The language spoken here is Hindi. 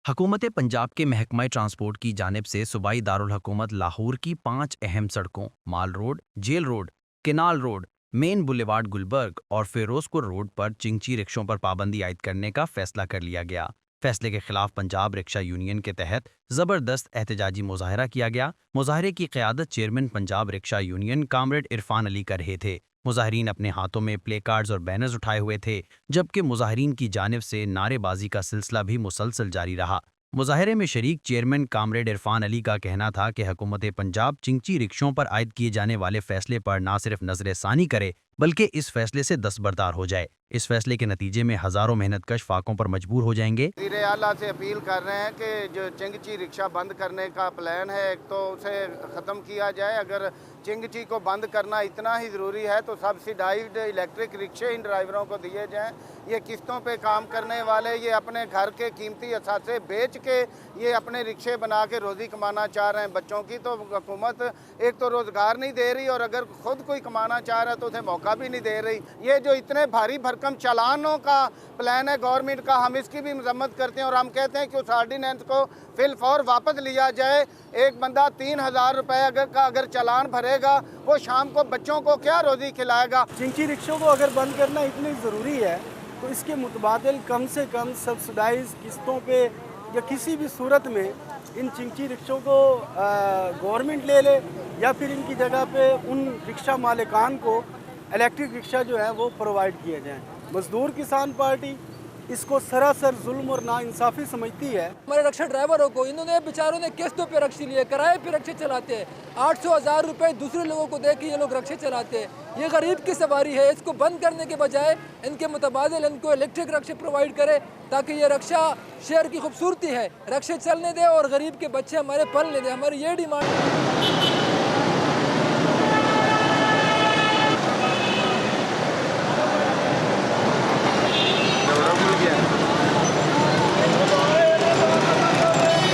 हुकूमत पंजाब के महकमा ट्रांसपोर्ट की जानिब से सूबाई दारुल हुकूमत लाहौर की 5 अहम सड़कों माल रोड, जेल रोड, केनाल रोड, मेन बुलेवार्ड गुलबर्ग और फिरोजपुर रोड पर चिंची रिक्शों पर पाबंदी आयद करने का फैसला कर लिया गया। फैसले के खिलाफ पंजाब रिक्शा यूनियन के तहत ज़बरदस्त एहतजाजी मुजाहरा किया गया। मुजाहरे की क़यादत चेयरमैन पंजाब रिक्शा यूनियन कामरेड इरफान अली कर रहे थे। मुजाहरीन अपने हाथों में प्ले कार्ड्स और बैनर्स उठाए हुए थे, जबकि मुजाहरीन की जानिब से नारेबाजी का सिलसिला भी मुसलसल जारी रहा। मुजाहरे में शरीक चेयरमैन कामरेड इरफान अली का कहना था कि हुकूमत पंजाब चिंची रिक्शों पर आयद किए जाने वाले फैसले पर न सिर्फ नजरसानी करे बल्कि इस फैसले से दस्तबरदार हो जाए। इस फैसले के नतीजे में हजारों मेहनतकश फाकों पर मजबूर हो जाएंगे। वज़ीर आला से अपील कर रहे हैं कि जो चिंगची रिक्शा बंद करने का प्लान है एक तो उसे ख़त्म किया जाए। अगर चिंगची को बंद करना इतना ही ज़रूरी है तो सब्सिडाइज्ड इलेक्ट्रिक रिक्शे इन ड्राइवरों को दिए जाएं। ये किस्तों पे काम करने वाले ये अपने घर के कीमती असासे बेच के ये अपने रिक्शे बना के रोज़ी कमाना चाह रहे हैं। बच्चों की तो हुकूमत एक तो रोज़गार नहीं दे रही और अगर ख़ुद कोई कमाना चाह रहा है तो उसे मौका भी नहीं दे रही। ये जो इतने भारी भरकम चालानों का प्लान है गवर्नमेंट का, हम इसकी भी मजम्मत करते हैं और हम कहते हैं कि उस आर्डीनेंस को फिलफौर वापस लिया जाए। एक बंदा 3,000 रुपये अगर चालान भरेगा वो शाम को बच्चों को क्या रोज़ी खिलाएगा। चिंची रिक्शों को अगर बंद करना इतनी ज़रूरी है तो इसके मुतबादिल कम से कम सब्सिडाइज किस्तों पे या किसी भी सूरत में इन चिंची रिक्शों को गवर्नमेंट ले ले या फिर इनकी जगह पे उन रिक्शा मालिकान को इलेक्ट्रिक रिक्शा जो है वो प्रोवाइड किए जाएँ। मजदूर किसान पार्टी इसको सरासर जुल्म और नाइंसाफ़ी समझती है। हमारे रिक्शा ड्राइवरों को इन्होंने बेचारों ने किस्तों पे रक्शे लिए, किराए पे रक्शे चलाते हैं। 800,000 रुपए दूसरे लोगों को दे के ये लोग रक्शे चलाते हैं। ये गरीब की सवारी है। इसको बंद करने के बजाय इनके मुतबादिल इनको इलेक्ट्रिक रक्शे प्रोवाइड करे ताकि ये रक्षा शहर की खूबसूरती है, रक्शे चलने दे और गरीब के बच्चे हमारे पलने दे। हमारी ये डिमांड